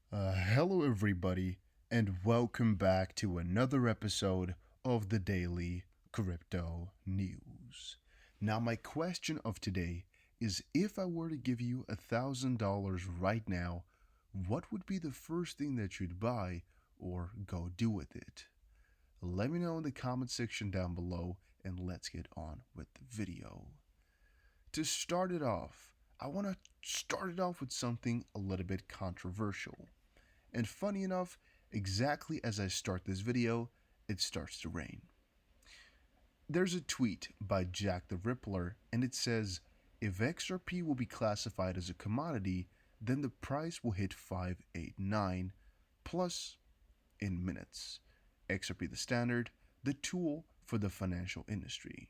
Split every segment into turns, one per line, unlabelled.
Hello, everybody, and welcome back to another episode of the Daily Crypto News. Now, my question of today is if I were to give you $1,000 right now, what would be the first thing that you'd buy or go do with it? Let me know in the comment section down below, and let's get on with the video. To start it off, I want to start it off with something a little bit controversial. And funny enough, exactly as I start this video, it starts to rain. There's a tweet by Jack the Rippler, and it says, if XRP will be classified as a commodity, then the price will hit 589 plus in minutes. XRP the standard, the tool for the financial industry.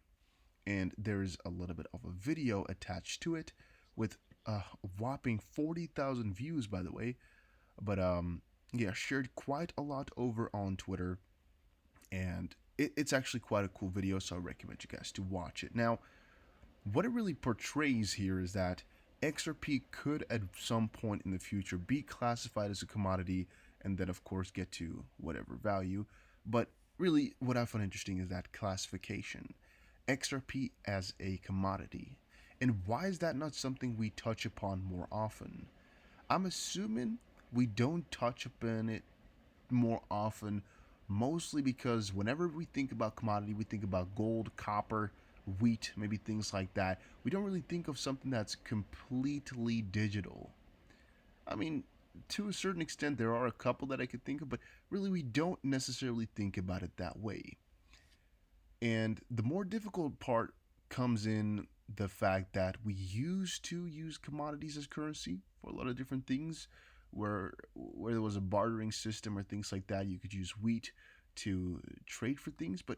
And there's a little bit of a video attached to it with a whopping 40,000 views, by the way. But yeah, shared quite a lot over on Twitter, and it's actually quite a cool video, so I recommend you guys to watch it. Now, what it really portrays here is that XRP could at some point in the future be classified as a commodity and then of course get to whatever value. But really what I find interesting is that classification. XRP as a commodity. And why is that not something we touch upon more often? I'm assuming we don't touch upon it more often, mostly because whenever we think about commodity, we think about gold, copper, wheat, maybe things like that. We don't really think of something that's completely digital. I mean, to a certain extent, there are a couple that I could think of, but really we don't necessarily think about it that way. And the more difficult part comes in the fact that we used to use commodities as currency for a lot of different things, where there was a bartering system or things like that. You could use wheat to trade for things, but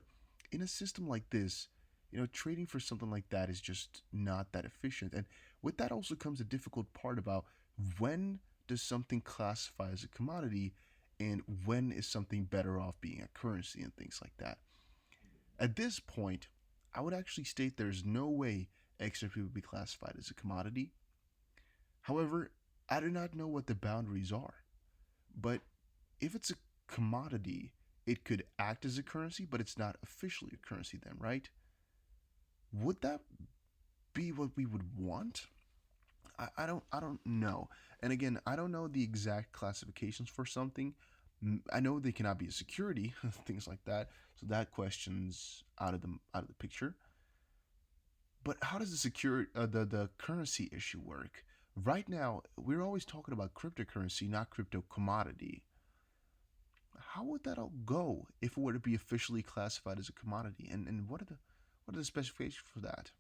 in a system like this, trading for something like that is just not that efficient. And with that also comes a difficult part about when does something classify as a commodity and when is something better off being a currency and things like that. At this point, I would actually state there's no way XRP would be classified as a commodity. However, I do not know what the boundaries are. But if it's a commodity, it could act as a currency, but it's not officially a currency then, right? Would that be what we would want? I don't know. And again, I don't know the exact classifications for something. I know they cannot be a security, things like that. So that question's out of the picture. But how does the currency issue work? Right now, we're always talking about cryptocurrency, not crypto commodity. How would that all go if it were to be officially classified as a commodity? And what are the specifications for that?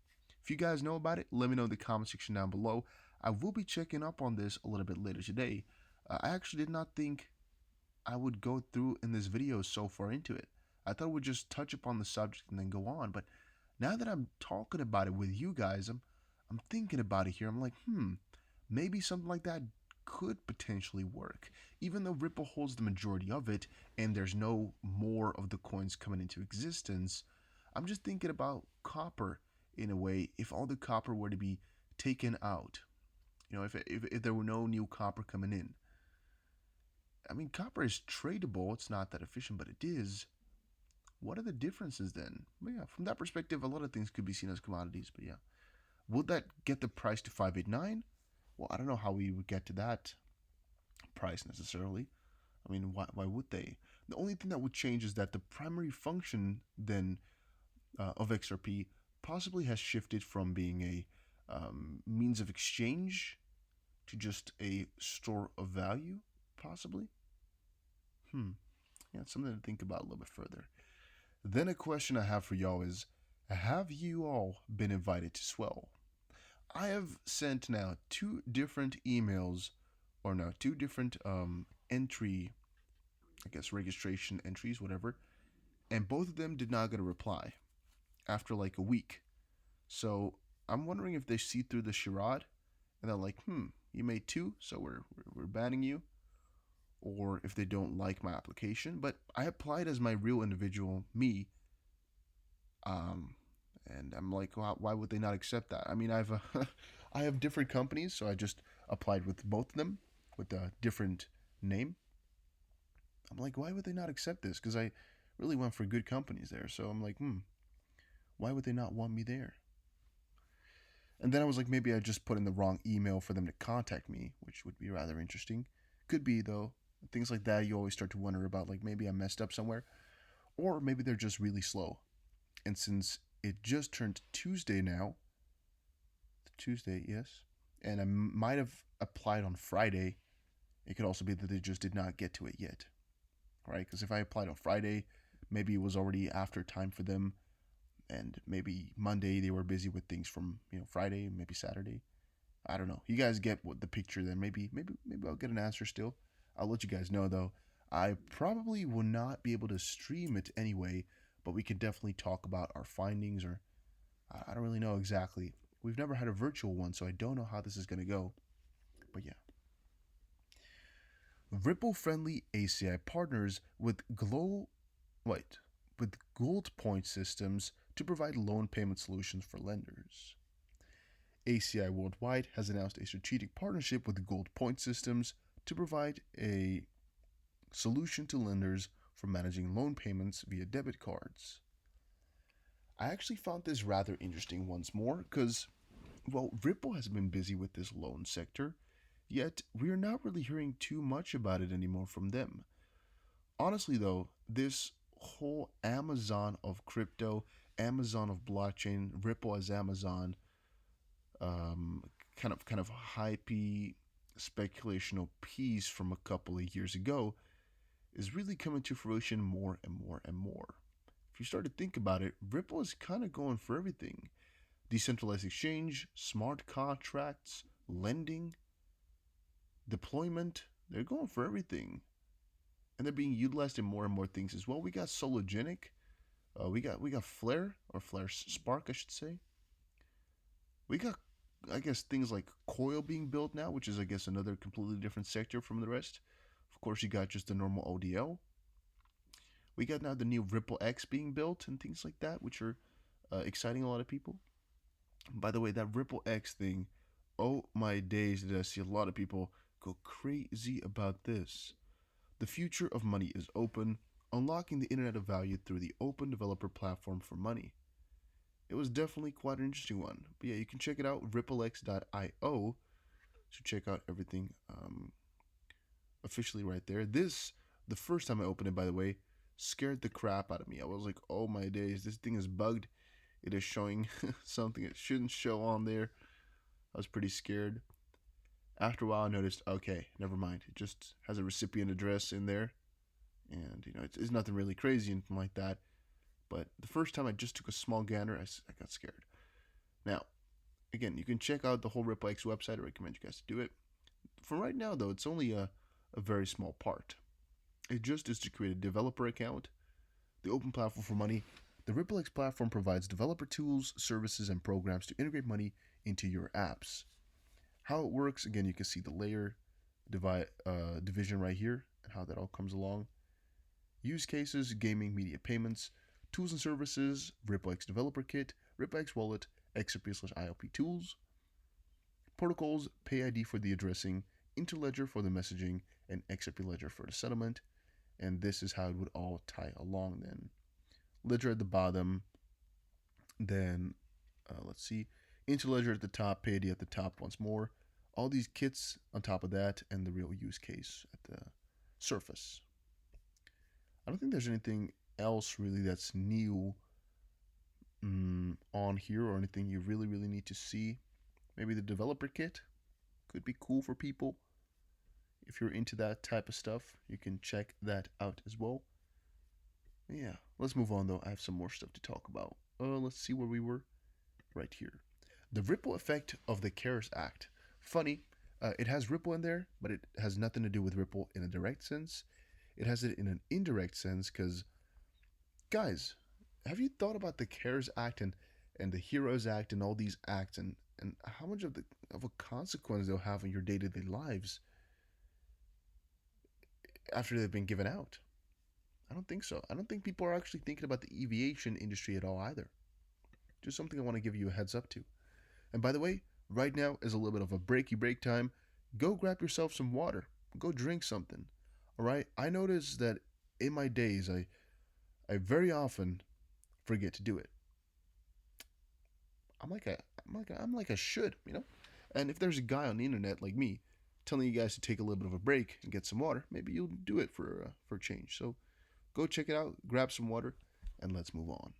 If you guys know about it, let me know in the comment section down below. I will be checking up on this a little bit later today. I actually did not think I would go through in this video so far into it. I thought we'd just touch upon the subject and then go on. But now that I'm talking about it with you guys, I'm thinking about it here. I'm like, maybe something like that could potentially work. Even though Ripple holds the majority of it and there's no more of the coins coming into existence, I'm just thinking about copper in a way. If all the copper were to be taken out, if there were no new copper coming in, I mean, copper is tradable. It's not that efficient, but it is. What are the differences then? Well, yeah, from that perspective, a lot of things could be seen as commodities, but yeah. Would that get the price to 589? Well, I don't know how we would get to that price necessarily. I mean, why would they? The only thing that would change is that the primary function then of XRP possibly has shifted from being a means of exchange to just a store of value, possibly. Yeah, it's something to think about a little bit further. Then a question I have for y'all is, have you all been invited to Swell? I have sent now two different emails, or no, two different entry, I guess registration entries, whatever, and both of them did not get a reply after like a week. So I'm wondering if they see through the charade and they're like, you made two, so we're banning you, or if they don't like my application. But I applied as my real individual me, um, and I'm like, why would they not accept that? I mean, I've I have different companies, so I just applied with both of them with different name. I'm like, why would they not accept this? Because I really went for good companies there. So I'm like, why would they not want me there? And then I was like, maybe I just put in the wrong email for them to contact me, which would be rather interesting. Could be, though. Things like that, you always start to wonder about, like, maybe I messed up somewhere, or maybe they're just really slow. And since it just turned Tuesday now, Tuesday, yes, and I might have applied on Friday, it could also be that they just did not get to it yet, right? Because if I applied on Friday, maybe it was already after time for them, and maybe Monday they were busy with things from Friday, maybe Saturday. I don't know. You guys get what the picture then. Maybe I'll get an answer still. I'll let you guys know though. I probably will not be able to stream it anyway, but we could definitely talk about our findings, or I don't really know exactly. We've never had a virtual one, so I don't know how this is going to go. But yeah. Ripple friendly ACI partners with with gold point systems to provide loan payment solutions for lenders. ACI Worldwide has announced a strategic partnership with Gold Point Systems to provide a solution to lenders for managing loan payments via debit cards. I actually found this rather interesting once more because, well, Ripple has been busy with this loan sector, yet we are not really hearing too much about it anymore from them. Honestly, though, this whole Amazon of crypto, Amazon of blockchain, Ripple as Amazon, um, kind of hypey speculational piece from a couple of years ago is really coming to fruition more and more and more. If you start to think about it, Ripple is kind of going for everything: decentralized exchange, smart contracts, lending, deployment. They're going for everything, and they're being utilized in more and more things as well. We got Sologenic, we got Flare, or Flare Spark, I should say. We got, I guess, things like Coil being built now, which is, I guess, another completely different sector from the rest. Of course, you got just the normal ODL. We got now the new RippleX being built and things like that, which are exciting a lot of people. By the way, that RippleX thing, oh my days, did I see a lot of people go crazy about this. The future of money is open, unlocking the internet of value through the open developer platform for money. It was definitely quite an interesting one. But yeah, you can check it out, RippleX.io, to check out everything officially right there. This, the first time I opened it, by the way, scared the crap out of me. I was like, oh my days, this thing is bugged. It is showing something it shouldn't show on there. I was pretty scared. After a while, I noticed, okay, never mind. It just has a recipient address in there. And, it's nothing really crazy, anything like that. But the first time I just took a small gander, I got scared. Now, again, you can check out the whole RippleX website. I recommend you guys to do it. For right now, though, it's only a very small part. It just is to create a developer account, the open platform for money. The RippleX platform provides developer tools, services, and programs to integrate money into your apps. How it works, again, you can see the layer division right here and how that all comes along. Use cases, gaming, media payments, tools and services, RippleX Developer Kit, RippleX Wallet, XRP/ILP tools, protocols, PayID for the addressing, Interledger for the messaging, and XRP Ledger for the settlement. And this is how it would all tie along then. Ledger at the bottom, then let's see, Interledger at the top, PayID at the top once more. All these kits on top of that, and the real use case at the surface. I don't think there's anything else really that's new on here, or anything you really need to see. Maybe the developer kit could be cool for people. If you're into that type of stuff, you can check that out as well. Yeah, let's move on though. I have some more stuff to talk about. Let's see where we were. Right here. The ripple effect of the Charis Act. Funny, it has Ripple in there, but it has nothing to do with Ripple in a direct sense. It has it in an indirect sense because, guys, have you thought about the CARES Act and the HEROES Act and all these acts, and how much of a consequence they'll have on your day-to-day lives after they've been given out? I don't think so. I don't think people are actually thinking about the aviation industry at all either. Just something I want to give you a heads up to. And by the way, right now is a little bit of a break time. Go grab yourself some water. go drink something. All right. I notice that in my days, I very often forget to do it. I'm like a should, you know. And if there's a guy on the internet like me telling you guys to take a little bit of a break and get some water, maybe you'll do it for a change. So go check it out, grab some water, and let's move on.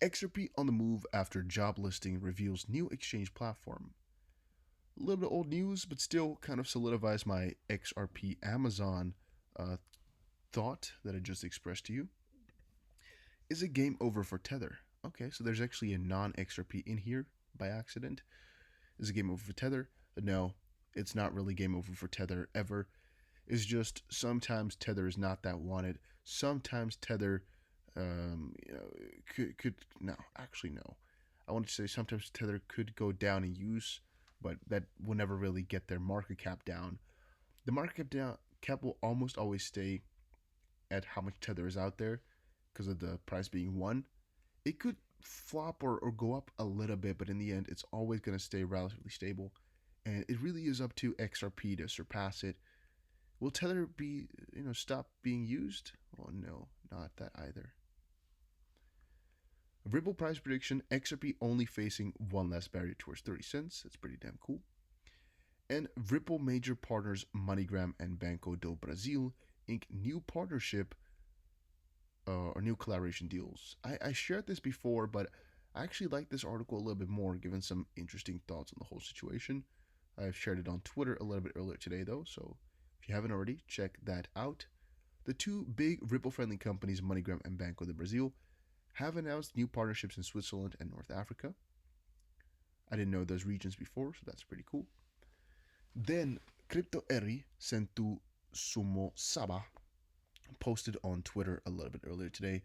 XRP on the move after job listing reveals new exchange platform. A little bit old news, but still kind of solidifies my XRP Amazon uh, thought that I just expressed to you. Is it game over for Tether? Okay, so there's actually a non XRP in here by accident. Is it game over for Tether? No, it's not really game over for Tether ever. It's just sometimes Tether is not that wanted. Sometimes Tether, could no, actually no. I want to say sometimes Tether could go down in use, but that will never really get their market cap down. The market cap will almost always stay at how much Tether is out there because of the price being one. It could flop or go up a little bit, but in the end, it's always going to stay relatively stable. And it really is up to XRP to surpass it. Will Tether be, stop being used? Oh no, not that either. Ripple price prediction: XRP only facing one less barrier towards 30 cents. That's pretty damn cool. And Ripple major partners MoneyGram and Banco do Brasil ink new partnership or new collaboration deals. I shared this before, but I actually like this article a little bit more, given some interesting thoughts on the whole situation. I've shared it on Twitter a little bit earlier today, though, so if you haven't already, check that out. The two big Ripple-friendly companies, MoneyGram and Banco do Brasil, have announced new partnerships in Switzerland and North Africa. I didn't know those regions before, so that's pretty cool. Then, Crypto Eri Sentu Sumo Saba posted on Twitter a little bit earlier today.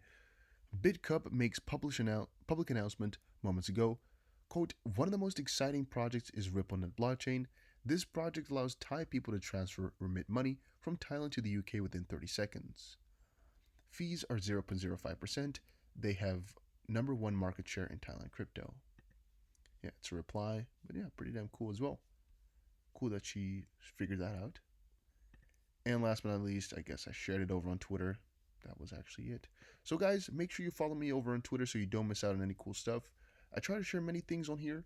BitCup makes public announcement moments ago. Quote, one of the most exciting projects is RippleNet blockchain. This project allows Thai people to transfer remit money from Thailand to the UK within 30 seconds. Fees are 0.05%. They have number one market share in Thailand crypto. Yeah, it's a reply, but yeah, pretty damn cool as well. Cool that she figured that out. And last but not least, I guess I shared it over on Twitter. That was actually it. So guys, make sure you follow me over on Twitter so you don't miss out on any cool stuff. I try to share many things on here,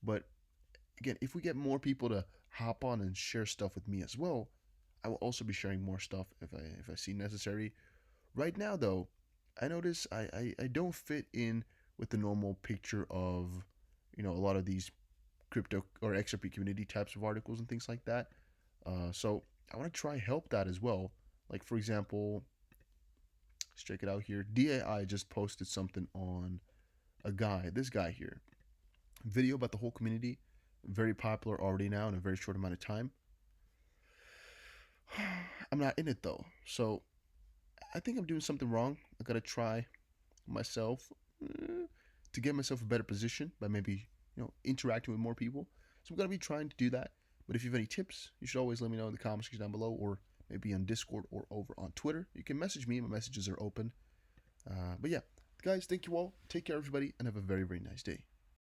but again, if we get more people to hop on and share stuff with me as well, I will also be sharing more stuff if I see necessary. Right now though, I notice I don't fit in with the normal picture of, a lot of these crypto or XRP community types of articles and things like that. So I want to try help that as well. Like for example, let's check it out here. DAI just posted something on this guy here, video about the whole community, very popular already now in a very short amount of time. I'm not in it though, so I think I'm doing something wrong. I gotta try myself to get myself a better position by maybe interacting with more people. So I'm gonna be trying to do that. But if you have any tips, you should always let me know in the comment section down below, or maybe on Discord or over on Twitter. You can message me. My messages are open. But yeah, guys, thank you all. Take care, everybody, and have a very, very nice day.